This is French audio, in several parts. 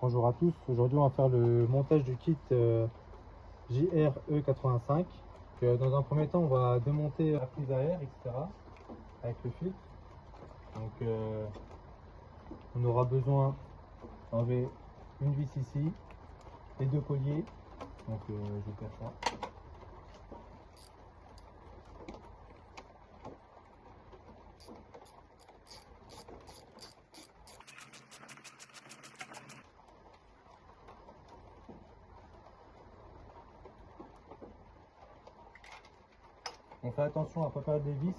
Bonjour à tous, aujourd'hui on va faire le montage du kit JRE85. Dans un premier temps on va démonter la prise à air, etc. avec le filtre. Donc on aura besoin d'enlever une vis ici, les deux colliers. Donc je vais faire ça. On fait attention à ne pas perdre les vis.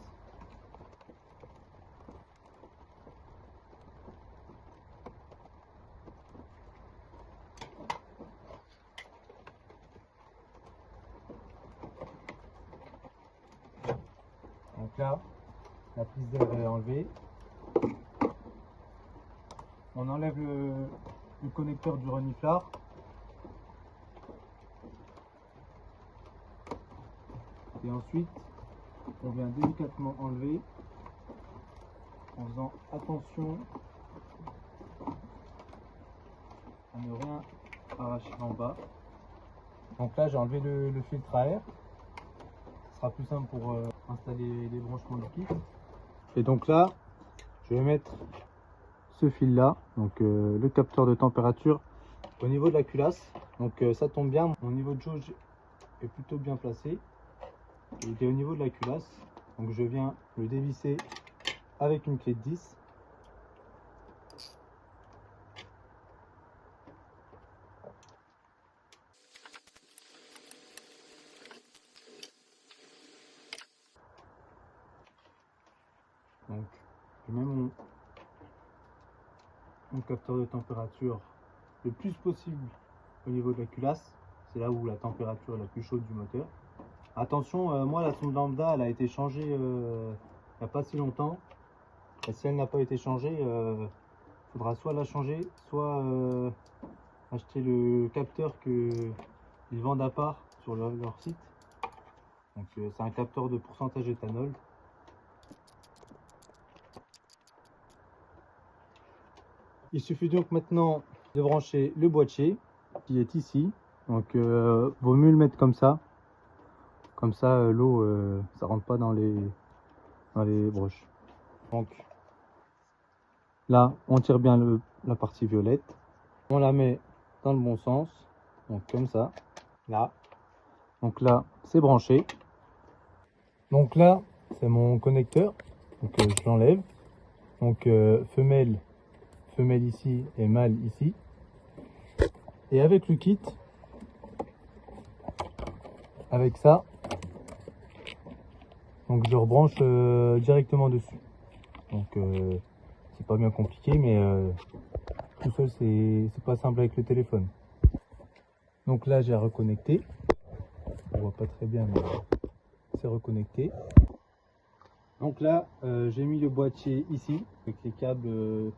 Donc là, la prise d'air est enlevée. On enlève le connecteur du reniflard. Et ensuite, on vient délicatement enlever en faisant attention à ne rien arracher en bas. Donc là, j'ai enlevé le filtre à air. Ce sera plus simple pour installer les branchements du kit. Et donc là, je vais mettre ce fil là, donc le capteur de température au niveau de la culasse. Donc ça tombe bien, mon niveau de jauge est plutôt bien placé. Il est au niveau de la culasse, donc je viens le dévisser avec une clé de 10. Donc je mets mon capteur de température le plus possible au niveau de la culasse. C'est là où la température est la plus chaude du moteur. Attention, moi la sonde lambda elle a été changée il n'y a pas si longtemps. Et si elle n'a pas été changée, faudra soit la changer, soit acheter le capteur qu'ils vendent à part sur leur site. Donc c'est un capteur de pourcentage éthanol. Il suffit donc maintenant de brancher le boîtier qui est ici. Donc vaut mieux le mettre comme ça. Comme ça l'eau ça rentre pas dans les broches. Donc là on tire bien la partie violette. On la met dans le bon sens. Donc comme ça. Là. Donc là c'est branché. Donc là c'est mon connecteur. Donc je l'enlève. Donc femelle ici et mâle ici. Et avec le kit, avec ça, donc je rebranche directement dessus. Donc c'est pas bien compliqué, mais tout seul c'est pas simple avec le téléphone. Donc là j'ai reconnecté. On voit pas très bien, mais c'est reconnecté. Donc là j'ai mis le boîtier ici avec les câbles.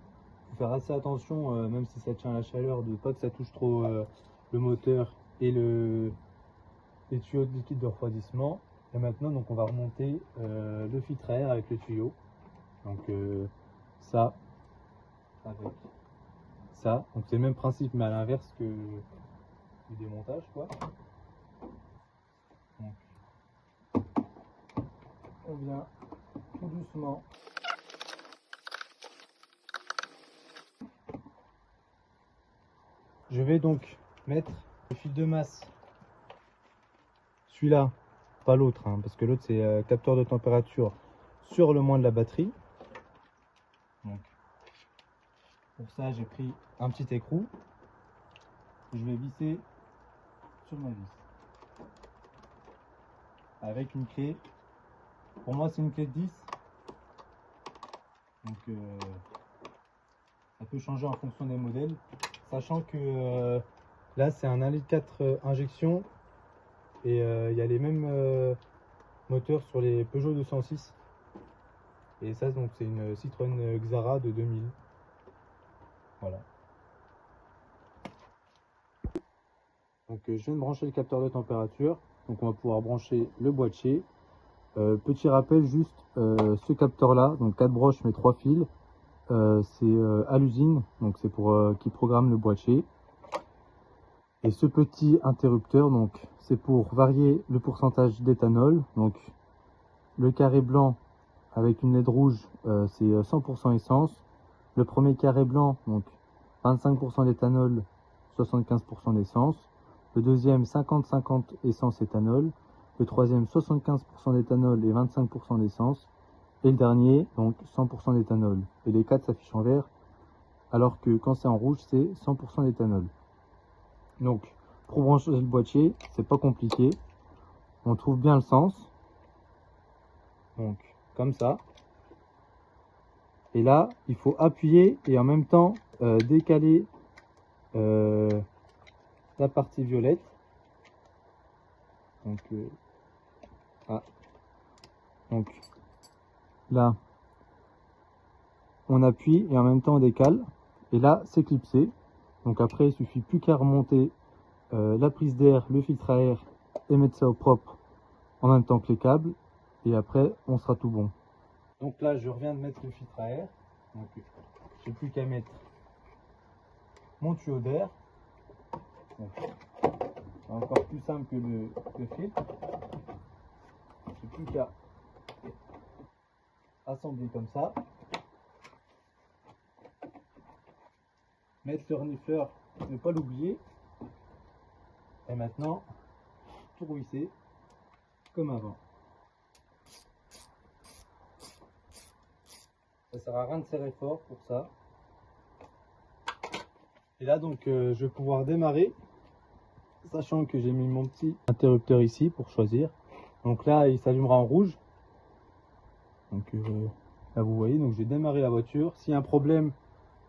Faut faire assez attention, même si ça tient à la chaleur, de pas que ça touche trop le moteur et les tuyaux de liquide de refroidissement. Et maintenant donc on va remonter le filtre à air avec le tuyau. Donc ça avec ça. Donc c'est le même principe mais à l'inverse que du démontage quoi. Donc on vient tout doucement. Je vais donc mettre le fil de masse, celui-là, pas l'autre, hein, parce que l'autre c'est capteur de température sur le moins de la batterie. Donc, pour ça j'ai pris un petit écrou que je vais visser sur ma vis avec une clé. Pour moi c'est une clé de 10. Donc ça peut changer en fonction des modèles, sachant que là c'est un 1,4 litre injection et il y a les mêmes moteurs sur les Peugeot 206. Et ça donc c'est une Citroën Xara de 2000. Voilà. Donc je viens de brancher le capteur de température. Donc on va pouvoir brancher le boîtier. Petit rappel juste, ce capteur là, donc 4 broches mais 3 fils, c'est à l'usine, donc c'est pour qui programme le boîtier. Et ce petit interrupteur, donc c'est pour varier le pourcentage d'éthanol. Donc le carré blanc avec une LED rouge, c'est 100% essence. Le premier carré blanc, donc 25% d'éthanol, 75% d'essence. Le deuxième 50-50 essence éthanol. Le troisième 75% d'éthanol et 25% d'essence. Et le dernier, donc 100% d'éthanol. Et les quatre s'affichent en vert, alors que quand c'est en rouge, c'est 100% d'éthanol. Donc, pour brancher le boîtier, c'est pas compliqué. On trouve bien le sens. Donc, comme ça. Et là, il faut appuyer et en même temps décaler la partie violette. Donc, donc là, on appuie et en même temps on décale. Et là, c'est clipsé. Donc après, il suffit plus qu'à remonter la prise d'air, le filtre à air et mettre ça au propre en même temps que les câbles. Et après, on sera tout bon. Donc là, je reviens de mettre le filtre à air. Donc, j'ai plus qu'à mettre mon tuyau d'air. Encore plus simple que le filtre. J'ai plus qu'à assembler comme ça. Mettre le renifleur, ne pas l'oublier. Et maintenant, tout rouisser comme avant. Ça sert à rien de serrer fort pour ça. Et là donc je vais pouvoir démarrer, sachant que j'ai mis mon petit interrupteur ici pour choisir. Donc là il s'allumera en rouge. Donc là vous voyez, donc j'ai démarré la voiture. S'il y a un problème,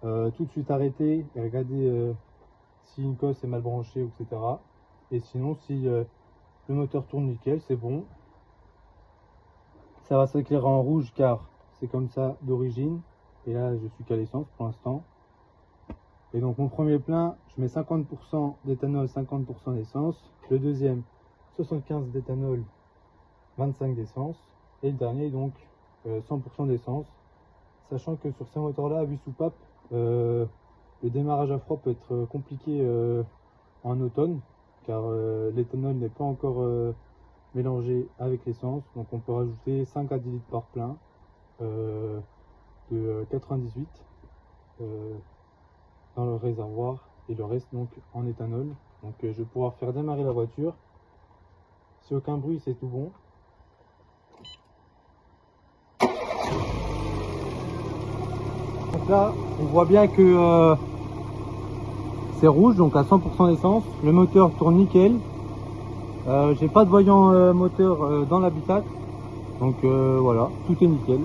tout de suite arrêter et regarder si une cosse est mal branchée, etc. Et sinon si le moteur tourne nickel, c'est bon. Ça va s'éclairer en rouge car c'est comme ça d'origine. Et là je suis qu'à l'essence pour l'instant. Et donc mon premier plein, je mets 50% d'éthanol, 50% d'essence. Le deuxième, 75 d'éthanol, 25 d'essence. Et le dernier donc 100% d'essence. Sachant que sur ces moteurs là à vue soupape, le démarrage à froid peut être compliqué en automne. Car l'éthanol n'est pas encore mélangé avec l'essence. Donc on peut rajouter 5 à 10 litres par plein de 98 dans le réservoir et le reste donc en éthanol. Donc je vais pouvoir faire démarrer la voiture. Si aucun bruit, c'est tout bon. Donc là on voit bien que c'est rouge, donc à 100% d'essence. Le moteur tourne nickel. J'ai pas de voyant moteur dans l'habitacle, donc voilà, tout est nickel.